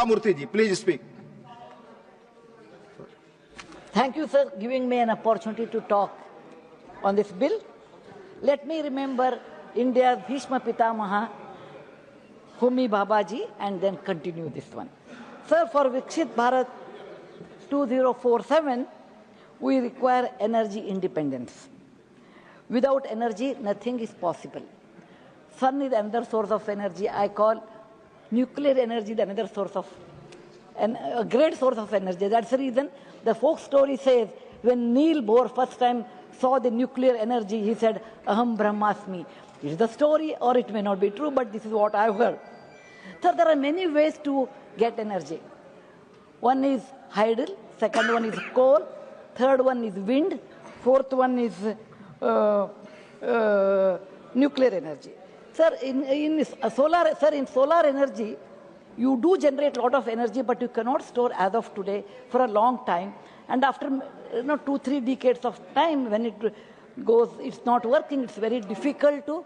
Sudha Murthy ji, please speak. Thank you, sir, giving me an opportunity to talk on this bill. Let me remember India's Bhishma Pitamaha, Homi Babaji, and then continue this one. Sir, for Viksit Bharat 2047, we require energy independence. Without energy, nothing is possible. Sun is another source of energy. I call nuclear energy the another source of, a great source of energy. That's the reason the folk story says when Neil Bohr first time saw the nuclear energy, he said, Aham Brahmasmi. It is the story, or it may not be true, but this is what I've heard. So there are many ways to get energy. One is hydel, second one is coal, third one is wind, fourth one is nuclear energy. Sir, in solar energy, you do generate a lot of energy, but you cannot store as of today for a long time. And after 2-3 decades of time, when it goes, it's not working. It's very difficult to.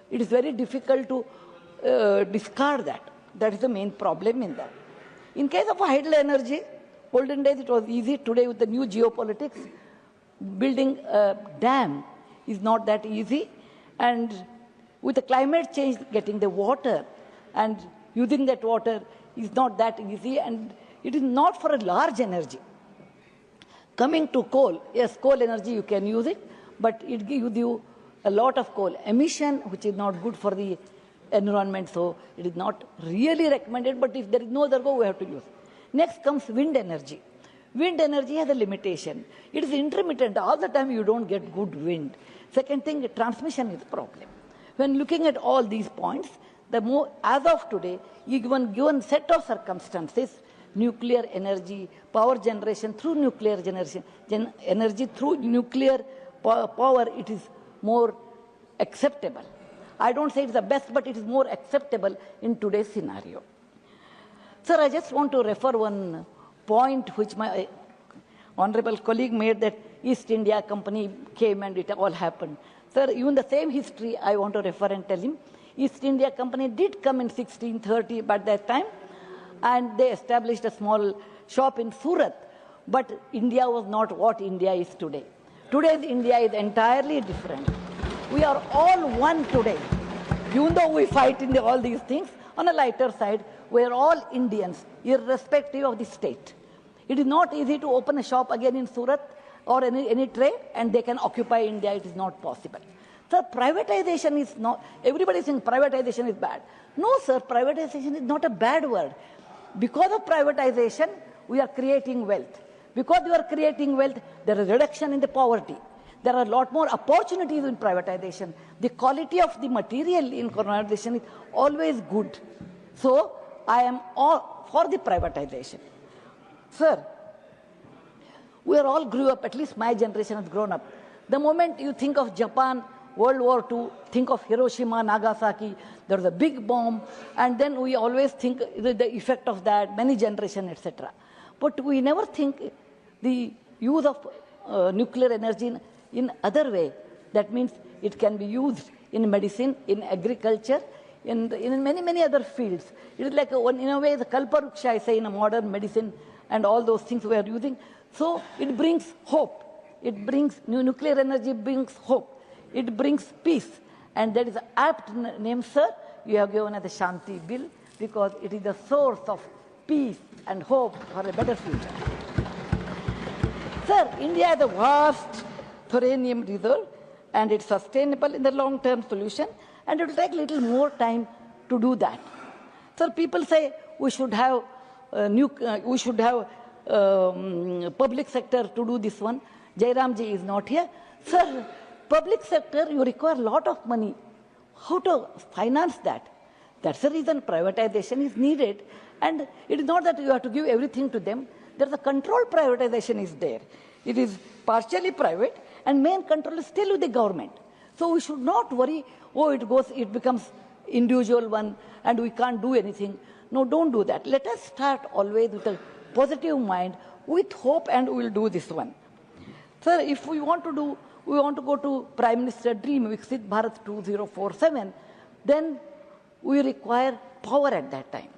It is very difficult to discard that. That is the main problem in that. In case of hydel energy, olden days it was easy. Today, with the new geopolitics, building a dam is not that easy, and with the climate change, getting the water and using that water is not that easy, and it is not for a large energy. Coming to coal, yes, coal energy you can use it, but it gives you a lot of coal emission, which is not good for the environment, so it is not really recommended, but if there is no other go, we have to use. Next comes wind energy. Wind energy has a limitation. It is intermittent. All the time you don't get good wind. Second thing, transmission is a problem. When looking at all these points, the more, as of today, given set of circumstances, nuclear energy, power generation through nuclear generation, energy through nuclear power, it is more acceptable. I don't say it's the best, but it is more acceptable in today's scenario. Sir, I just want to refer one point which my honorable colleague made, that East India Company came and it all happened. Sir, even the same history I want to refer and tell him. East India Company did come in 1630 by that time, and they established a small shop in Surat. But India was not what India is today. Today's India is entirely different. We are all one today. Even though we fight in all these things, on a lighter side, we are all Indians, irrespective of the state. It is not easy to open a shop again in Surat or any trade, and they can occupy India. It is not possible. Sir, privatization is not, everybody is saying privatization is bad. No, sir, privatization is not a bad word. Because of privatization, we are creating wealth. Because we are creating wealth, there is reduction in the poverty. There are a lot more opportunities in privatization. The quality of the material in privatization is always good. So, I am all for the privatization. Sir, we are all grew up, at least my generation has grown up. The moment you think of Japan, World War II, think of Hiroshima, Nagasaki, there was a big bomb, and then we always think the effect of that, many generations, etc. But we never think the use of nuclear energy in other way. That means it can be used in medicine, in agriculture, in many other fields. It is like, in a way, the kalparuksha, I say, in a modern medicine, and all those things we are using. So it brings hope. It brings, nuclear energy brings hope. It brings peace. And that is an apt name, sir, you have given as the SHANTI Bill, because it is the source of peace and hope for a better future. Sir, India has a vast uranium reserve, and it's sustainable in the long-term solution, and it will take a little more time to do that. Sir, people say we should have public sector to do this one. Jairamji is not here. Sir, public sector, you require a lot of money. How to finance that? That's the reason privatization is needed. And it is not that you have to give everything to them. There's a controlled privatization is there. It is partially private, and main control is still with the government. So we should not worry, oh, it becomes individual one, and we can't do anything. No, don't do that. Let us start always with a positive mind, with hope, and we will do this one. Sir, if we want to go to Prime Minister Dream, Viksit Bharat 2047, then we require power at that time.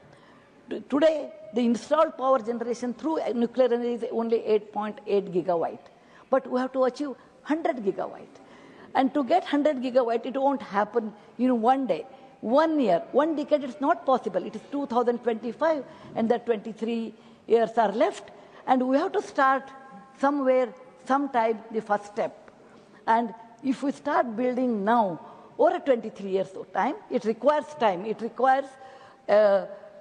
Today, the installed power generation through nuclear energy is only 8.8 gigawatt. But we have to achieve 100 gigawatt. And to get 100 gigawatt, it won't happen in one day. 1 year, 1 decade, it's not possible. It is 2025, and the 23 years are left. And we have to start somewhere, sometime, the first step. And if we start building now, over 23 years of time, it requires time. It requires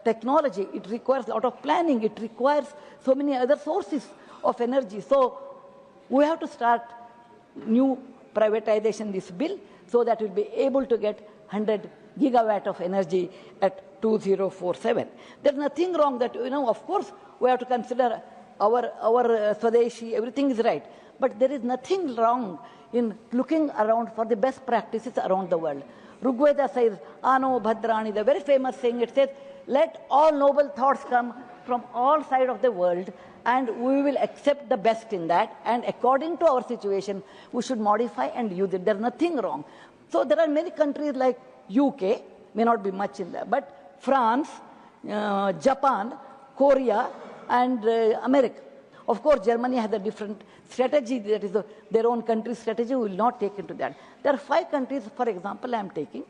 technology. It requires a lot of planning. It requires so many other sources of energy. So we have to start new privatization, this bill, so that we'll be able to get 100 gigawatt of energy at 2047. There's nothing wrong that, of course, we have to consider our Swadeshi, everything is right. But there is nothing wrong in looking around for the best practices around the world. Rigveda says, Ano Bhadrani, the very famous saying, it says, let all noble thoughts come from all sides of the world, and we will accept the best in that, and according to our situation, we should modify and use it. There's nothing wrong. So there are many countries like UK, may not be much in there, but France, Japan, Korea, and America. Of course, Germany has a different strategy, that is their own country's strategy, we will not take into that. There are 5 countries, for example, I am taking,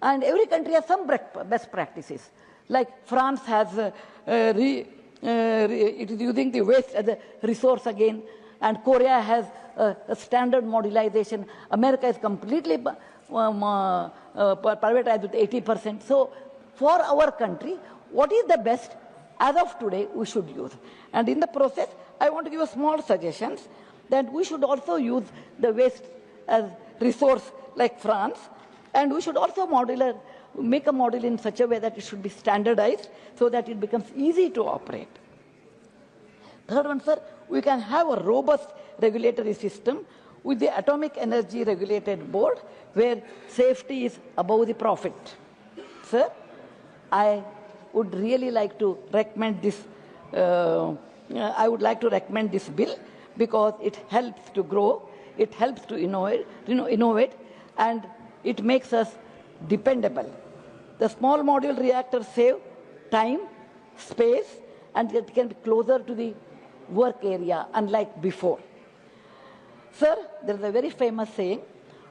and every country has some best practices. Like France has, it is using the waste as a resource again, and Korea has a standard modularization. America is completely privatized with 80%. So for our country, what is the best as of today we should use? And in the process, I want to give a small suggestions that we should also use the waste as resource like France, and we should also make a model in such a way that it should be standardized so that it becomes easy to operate. Third one, sir, we can have a robust regulatory system with the Atomic Energy Regulated Board where safety is above the profit. Sir, I would really like to recommend this. I would like to recommend this bill because it helps to grow, it helps to innovate, and it makes us dependable. The small module reactors save time, space, and it can be closer to the work area, unlike before. Sir, there is a very famous saying,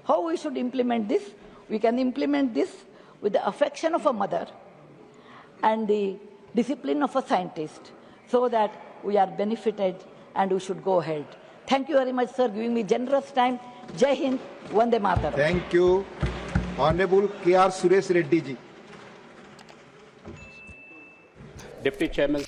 how we should implement this? We can implement this with the affection of a mother and the discipline of a scientist, so that we are benefited and we should go ahead. Thank you very much, sir, giving me generous time. Jai Hind, Vande Mataram. Thank you. Honorable K.R. Suresh Reddy ji. Deputy Chairman.